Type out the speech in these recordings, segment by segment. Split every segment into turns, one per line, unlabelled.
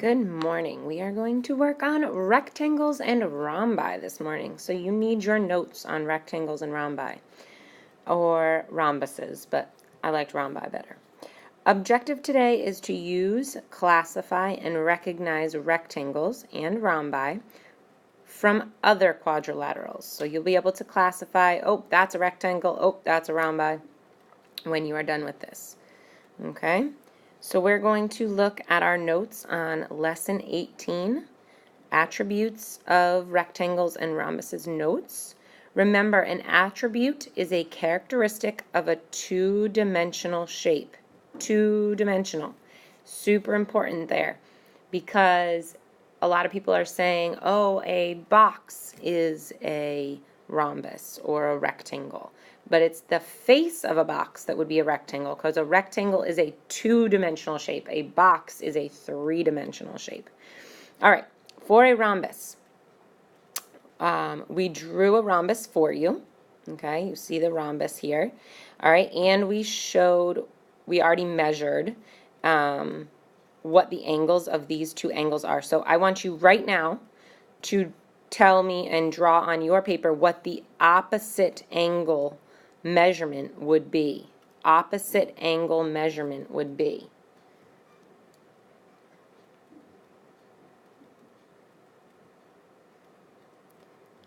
Good morning. We are going to work on rectangles and rhombi this morning. So you need your notes on rectangles and rhombi, or rhombuses, but I liked rhombi better. Objective today is to use, classify, and recognize rectangles and rhombi from other quadrilaterals. So you'll be able to classify, oh, that's a rectangle, oh, that's a rhombi, when you are done with this. Okay? So we're going to look at our notes on Lesson 18, Attributes of Rectangles and Rhombuses Notes. Remember, an attribute is a characteristic of a two-dimensional shape. Two-dimensional. Super important there, because a lot of people are saying, oh, a box is a rhombus or a rectangle. But it's the face of a box that would be a rectangle, because a rectangle is a two-dimensional shape. A box is a three-dimensional shape. All right, for a rhombus, we drew a rhombus for you. Okay, you see the rhombus here. All right, and we already measured what the angles of these two angles are. So I want you right now to tell me and draw on your paper what the opposite angle measurement would be. Opposite angle measurement would be.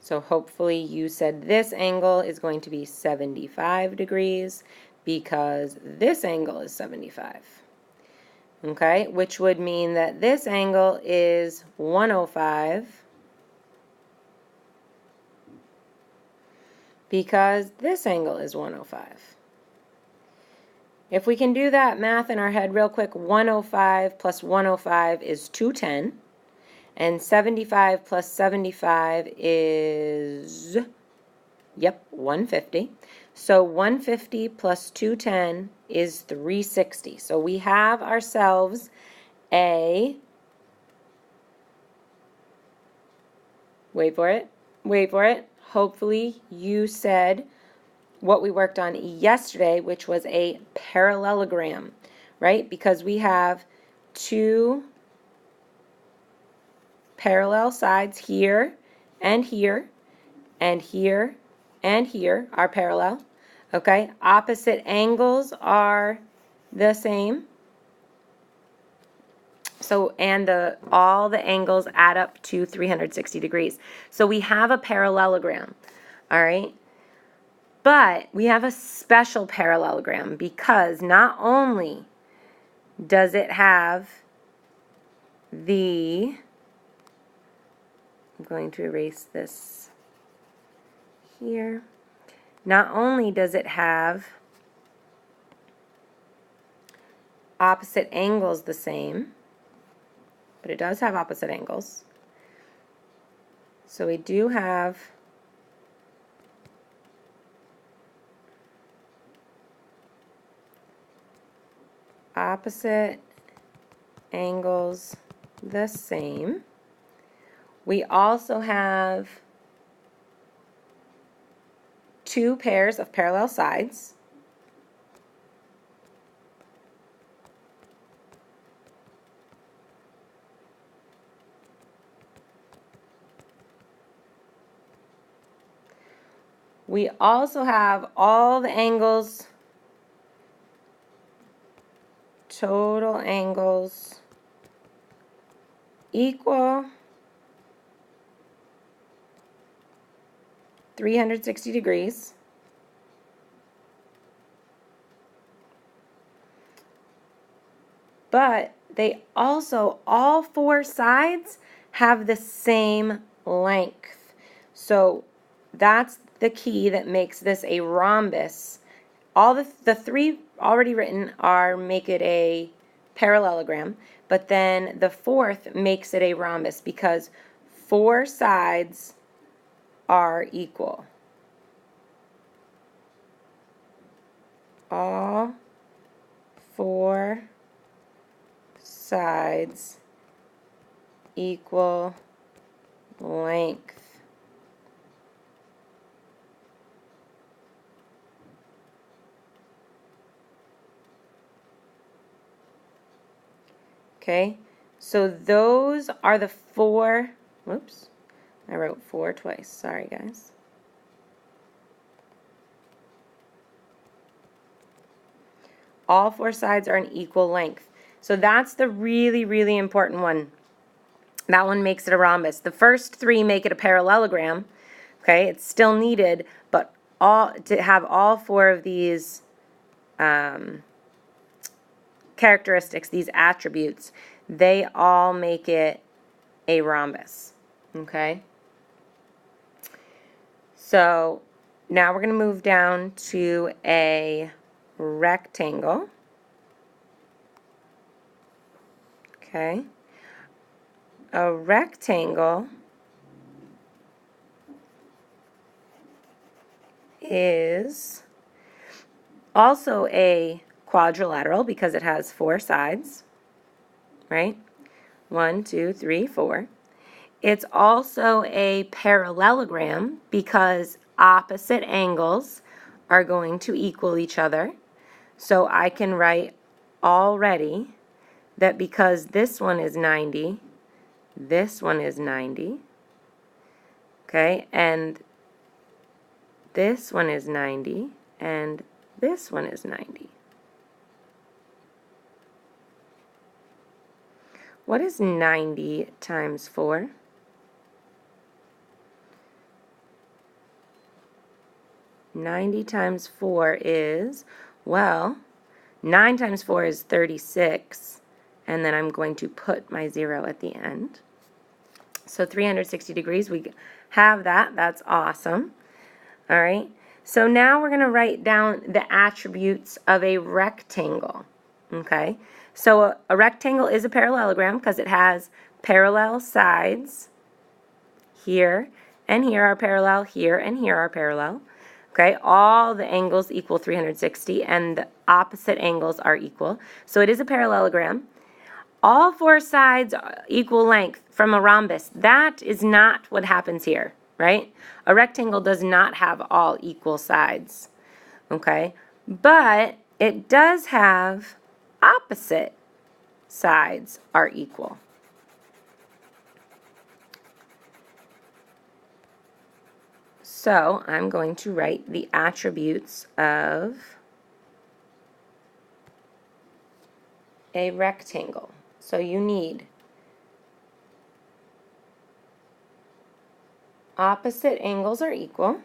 So hopefully you said this angle is going to be 75 degrees because this angle is 75. Okay, which would mean that this angle is 105 because this angle is 105. If we can do that math in our head real quick, 105 plus 105 is 210, and 75 plus 75 is, 150. So 150 plus 210 is 360. So we have ourselves a, wait for it, hopefully you said what we worked on yesterday, which was a parallelogram, right? Because we have two parallel sides here and here and here and here are parallel. Okay, opposite angles are the same. So, and all the angles add up to 360 degrees. So we have a parallelogram, all right? But we have a special parallelogram because not only does it have I'm going to erase this here. Not only does it have opposite angles the same, but it does have opposite angles. So we do have opposite angles the same. We also have two pairs of parallel sides. We also have all the angles, total angles equal 360 degrees. But they also, all four sides have the same length. So that's the key that makes this a rhombus. All the three already written make it a parallelogram, but then the fourth makes it a rhombus because four sides are equal. All four sides equal length. Okay, So those are the four, whoops, I wrote 4 twice, sorry guys. All 4 sides are an equal length. So that's the really, really important one. That one makes it a rhombus. The first 3 make it a parallelogram. Okay, it's still needed, but to have all 4 of these characteristics, these attributes, they all make it a rhombus. Okay? So now we're going to move down to a rectangle. Okay? A rectangle is also a quadrilateral because it has 4 sides, right? 1, 2, 3, 4. It's also a parallelogram because opposite angles are going to equal each other. So I can write already that because this one is 90, this one is 90, okay, and this one is 90, and this one is 90. What is 90 times 4? 90 times 4 is, well, 9 times 4 is 36, and then I'm going to put my 0 at the end. So 360 degrees, we have that. That's awesome. All right. So now we're going to write down the attributes of a rectangle. Okay. So a rectangle is a parallelogram because it has parallel sides. Here and here are parallel, here and here are parallel. Okay, all the angles equal 360 and the opposite angles are equal. So it is a parallelogram. All 4 sides are equal length from a rhombus. That is not what happens here, right? A rectangle does not have all equal sides, okay? But it does have opposite sides are equal. So I'm going to write the attributes of a rectangle. So you need opposite angles are equal.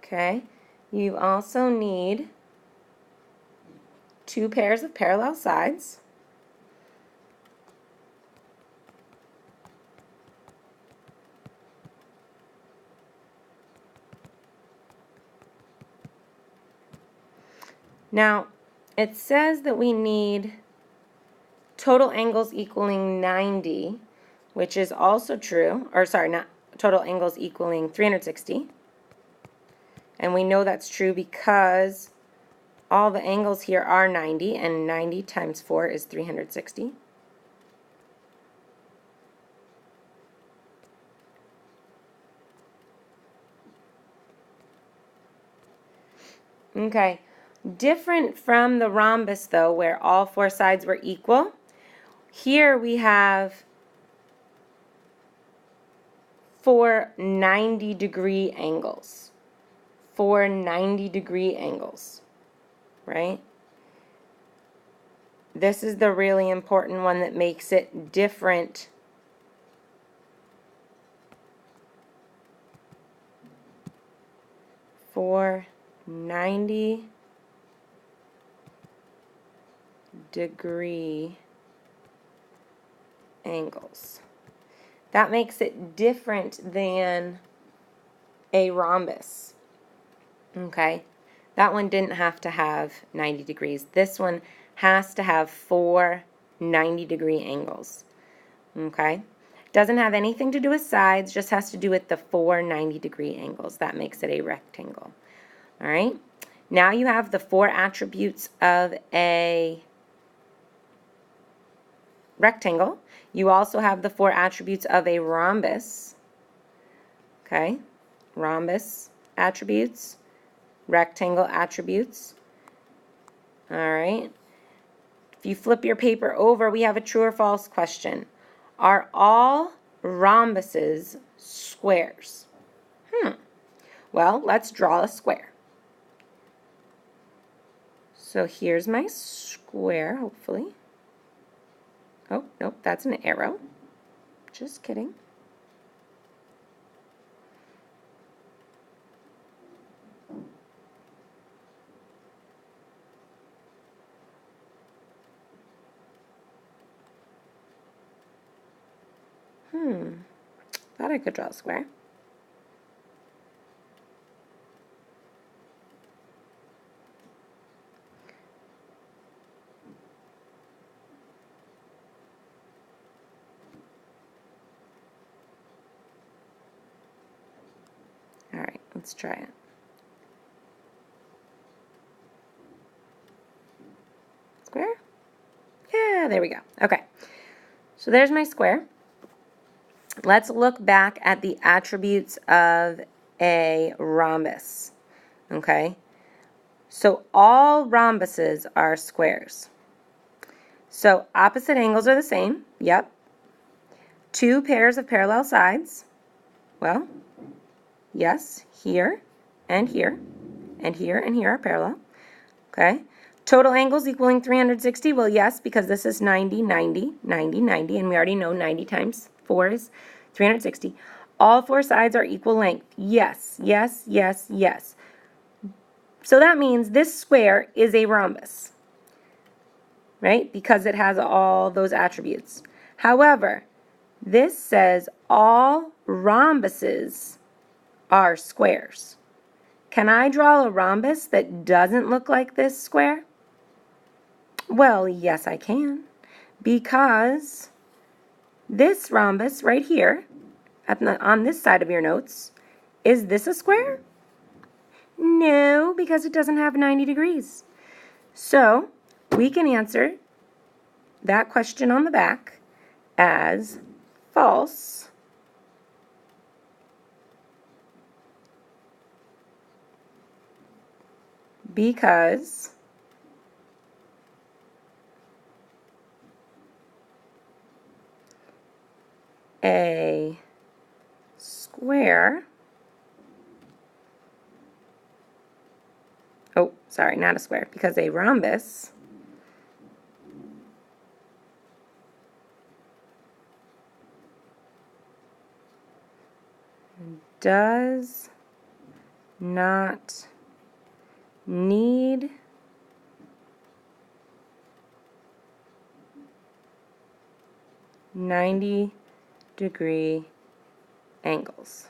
Okay. You also need 2 pairs of parallel sides. Now, it says that we need total angles equaling 90, which is also true, or sorry, not total angles equaling 360. And we know that's true because all the angles here are 90, and 90 times 4 is 360. Okay, different from the rhombus though, where all 4 sides were equal. Here we have 4 90-degree angles. 4 90-degree angles, right? This is the really important one that makes it different. For 90-degree angles. That makes it different than a rhombus. Okay? That one didn't have to have 90 degrees. This one has to have 4 90-degree angles. Okay? Doesn't have anything to do with sides, just has to do with the 4 90-degree angles. That makes it a rectangle. All right? Now you have the 4 attributes of a rectangle. You also have the 4 attributes of a rhombus. Okay, rhombus attributes, rectangle attributes. All right. If you flip your paper over, we have a true or false question. Are all rhombuses squares? Well, let's draw a square. So here's my square, hopefully. Oh, nope, that's an arrow. Just kidding. Thought I could draw a square. All right, let's try it. Square? Yeah, there we go. Okay, so there's my square. Let's look back at the attributes of a rhombus. Okay, so all rhombuses are squares. So opposite angles are the same. Yep. 2 pairs of parallel sides. Well, yes, here and here and here and here are parallel. Okay. Total angles equaling 360. Well, yes, because this is 90, 90, 90, 90, and we already know 90 times 4 is 360. All 4 sides are equal length. Yes, yes, yes, yes. So that means this square is a rhombus, right? Because it has all those attributes. However, this says all rhombuses are squares. Can I draw a rhombus that doesn't look like this square? Well, yes, I can. Because this rhombus right here, on this side of your notes, is this a square? No, because it doesn't have 90 degrees. So we can answer that question on the back as false, because a square, oh, sorry, not a square, because a rhombus does not need -90-degree angles.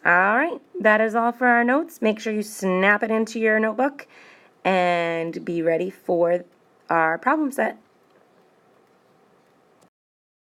All right, that is all for our notes. Make sure you snap it into your notebook and be ready for our problem set.